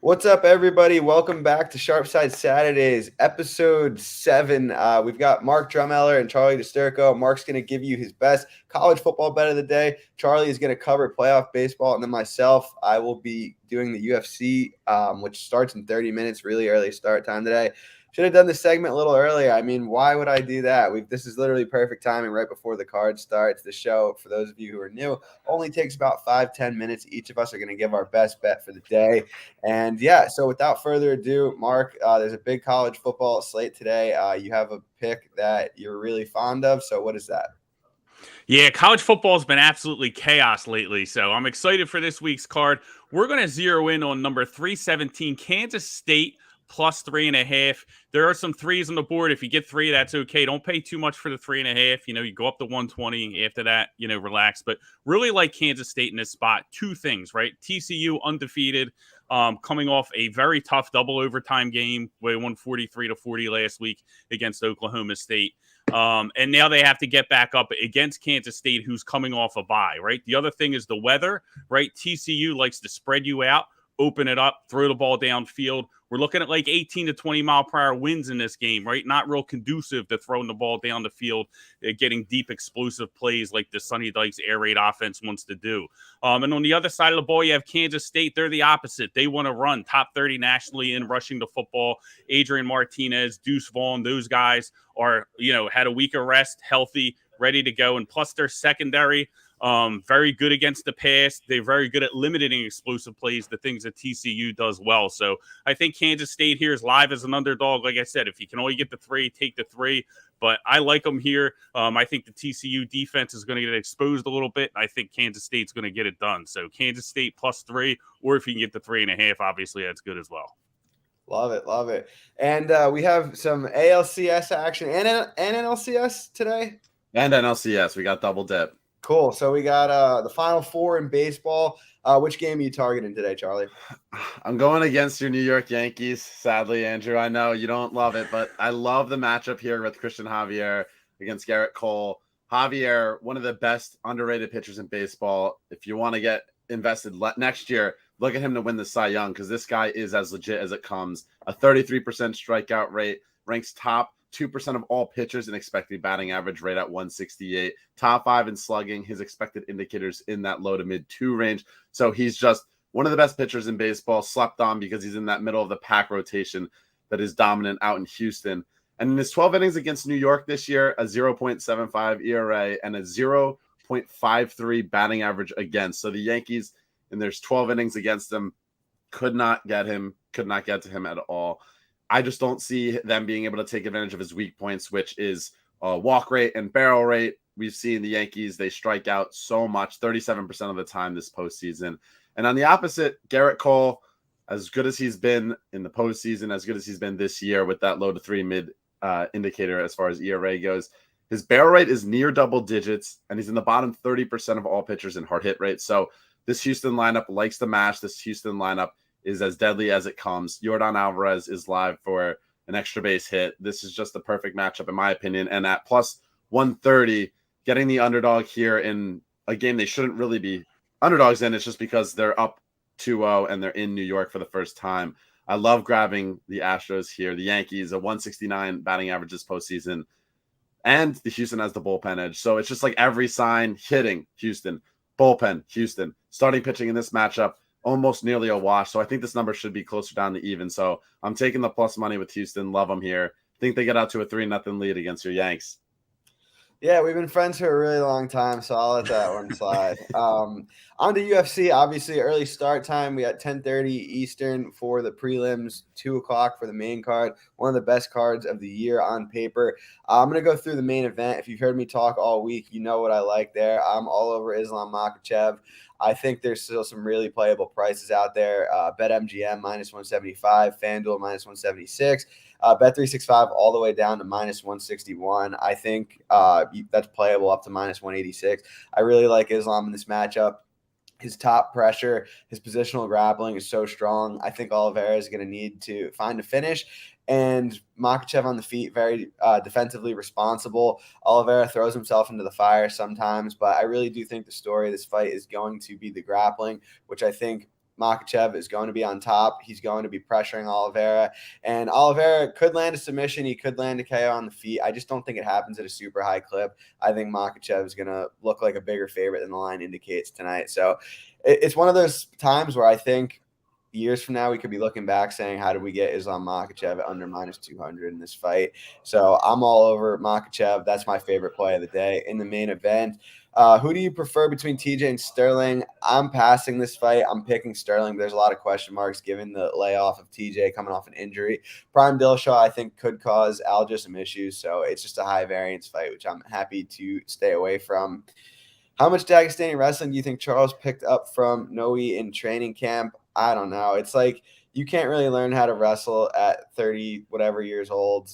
What's up, everybody? Welcome back to Sharpside Saturdays, episode 7. We've got Mark Drumheller and Charlie Disturco. Mark's going to give you his best college football bet of the day. Charlie is going to cover playoff baseball, and then myself, I will be doing the UFC, which starts in 30 minutes, really early start time today. Should have done this segment a little earlier. I mean, why would I do that? This is literally perfect timing right before the card starts. The show, for those of you who are new, only takes about 5-10 minutes. Each of us are going to give our best bet for the day. And yeah, so without further ado, Mark, there's a big college football slate today. You have a pick that you're really fond of. So what is that? Yeah, college football has been absolutely chaos lately, so I'm excited for this week's card. We're going to zero in on number 317, Kansas State plus 3.5. There are some threes on the board. If you get three, that's okay. Don't pay too much for the 3.5. You go up to 120. After that, relax. But really like Kansas State in this spot. Two things, right? TCU undefeated, coming off a very tough double overtime game. They won 43-40 last week against Oklahoma State. And now they have to get back up against Kansas State, who's coming off a bye, right? The other thing is the weather, right? TCU likes to spread you out, open it up, throw the ball downfield. We're looking at like 18 to 20 mile per hour winds in this game, right? Not real conducive to throwing the ball down the field, getting deep explosive plays like the Sonny Dykes air raid offense wants to do. And on the other side of the ball, you have Kansas State. They're the opposite. They want to run top 30 nationally in rushing the football. Adrian Martinez, Deuce Vaughn, those guys are, had a week of rest, healthy, ready to go. And plus their secondary, very good against the pass. They're very good at limiting explosive plays, the things that TCU does well. So I think Kansas State here is live as an underdog. Like I said, if you can only get the three, take the three. But I like them here. I think the TCU defense is going to get exposed a little bit. I think Kansas State's going to get it done. So Kansas State plus 3, or if you can get the 3.5, obviously that's good as well. Love it, love it. And we have some ALCS action and NLCS today. And NLCS, we got double dip. Cool. So we got the Final Four in baseball. Which game are you targeting today, Charlie? I'm going against your New York Yankees. Sadly, Andrew, I know you don't love it, but I love the matchup here with Christian Javier against Garrett Cole. Javier, one of the best underrated pitchers in baseball. If you want to get invested next year, look at him to win the Cy Young, because this guy is as legit as it comes. A 33% strikeout rate, ranks top 2% of all pitchers in expected batting average rate at 168. Top 5 in slugging. His expected indicators in that low to mid 2 range. So he's just one of the best pitchers in baseball, slept on because he's in that middle of the pack rotation that is dominant out in Houston. And in his 12 innings against New York this year, a 0.75 ERA and a 0.53 batting average against. So the Yankees, and there's 12 innings against them, could not get to him at all. I just don't see them being able to take advantage of his weak points, which is walk rate and barrel rate. We've seen the Yankees, they strike out so much, 37% of the time this postseason. And on the opposite, Garrett Cole, as good as he's been in the postseason, as good as he's been this year with that low to 3 mid indicator as far as ERA goes, his barrel rate is near double digits, and he's in the bottom 30% of all pitchers in hard hit rate. So this Houston lineup likes to mash. This Houston lineup is as deadly as it comes. Yordan Alvarez is live for an extra base hit. This is just the perfect matchup, in my opinion. And at plus 130, getting the underdog here in a game they shouldn't really be underdogs in, it's just because they're up 2-0 and they're in New York for the first time. I love grabbing the Astros here. The Yankees, a 169 batting average this postseason. And the Houston has the bullpen edge. So it's just like every sign hitting Houston. Bullpen, Houston. Starting pitching in this matchup, almost nearly a wash. So I think this number should be closer down to even. So I'm taking the plus money with Houston. Love them here. Think they get out to a 3-0 lead against your Yanks. Yeah, we've been friends for a really long time, so I'll let that one slide. On to UFC, obviously early start time. We got 10:30 Eastern for the prelims, 2 o'clock for the main card. One of the best cards of the year on paper. I'm going to go through the main event. If you've heard me talk all week, you know what I like there. I'm all over Islam Makhachev. I think there's still some really playable prices out there. BetMGM minus 175, FanDuel minus 176. Bet365 all the way down to minus 161. I think that's playable up to minus 186. I really like Islam in this matchup. His top pressure, his positional grappling is so strong. I think Oliveira is going to need to find a finish. And Makhachev on the feet, very defensively responsible. Oliveira throws himself into the fire sometimes, but I really do think the story of this fight is going to be the grappling, which I think Makhachev is going to be on top. He's going to be pressuring Oliveira, and Oliveira could land a submission. He could land a KO on the feet. I just don't think it happens at a super high clip. I think Makhachev is going to look like a bigger favorite than the line indicates tonight. So it's one of those times where I think years from now we could be looking back saying, how did we get Islam Makhachev under -200 in this fight? So I'm all over Makhachev. That's my favorite play of the day. In the main event, who do you prefer between TJ and Sterling? I'm passing this fight. I'm picking Sterling. There's a lot of question marks given the layoff of TJ coming off an injury. Prime Dillashaw, I think, could cause Aljo some issues. So it's just a high variance fight, which I'm happy to stay away from. How much Dagestani wrestling do you think Charles picked up from Noe in training camp? I don't know. It's like you can't really learn how to wrestle at 30 whatever years old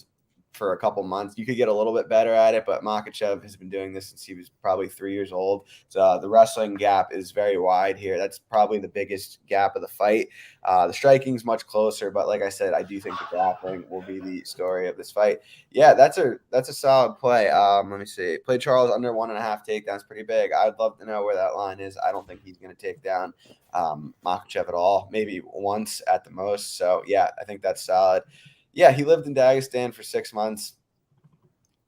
for a couple months. You could get a little bit better at it, but Makhachev has been doing this since he was probably 3 years old. So the wrestling gap is very wide here. That's probably the biggest gap of the fight. The striking is much closer, but like I said, I do think the grappling will be the story of this fight. Yeah, that's a solid play. Let me see. Play Charles under 1.5 takedowns, pretty big. I'd love to know where that line is. I don't think he's going to take down Makhachev at all. Maybe once at the most. So yeah, I think that's solid. Yeah, he lived in Dagestan for 6 months.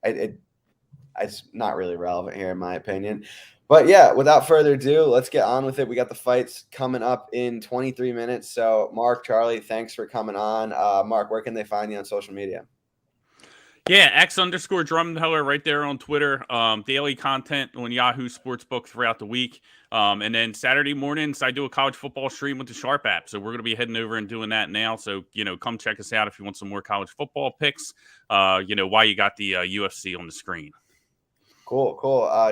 It's not really relevant here, in my opinion. But yeah, without further ado, let's get on with it. We got the fights coming up in 23 minutes. So, Mark, Charlie, thanks for coming on. Mark, where can they find you on social media? Yeah, X_Drumheller right there on Twitter. Daily content on Yahoo Sportsbook throughout the week. And then Saturday mornings, I do a college football stream with the Sharp app. So we're going to be heading over and doing that now. So, come check us out if you want some more college football picks, while you got the UFC on the screen. Cool.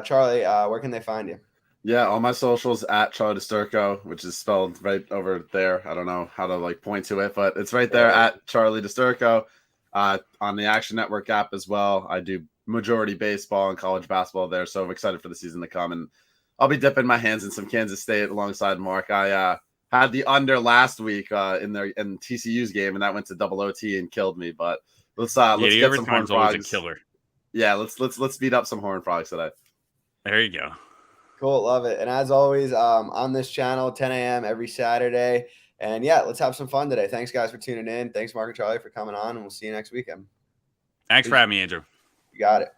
Charlie, where can they find you? Yeah, all my socials at Charlie Disturco, which is spelled right over there. I don't know how to point to it, but it's right there at Charlie Disturco. On the Action Network app as well. I do majority baseball and college basketball there, so I'm excited for the season to come. And I'll be dipping my hands in some Kansas State alongside Mark. I had the under last week in TCU's game, and that went to double OT and killed me. But let's get some Horned Frogs. A killer. Yeah, let's beat up some Horned Frogs today. There you go. Cool, love it. And as always, on this channel, 10 a.m. every Saturday. And yeah, let's have some fun today. Thanks, guys, for tuning in. Thanks, Mark and Charlie, for coming on, and we'll see you next weekend. Thanks for having me, Andrew. You got it.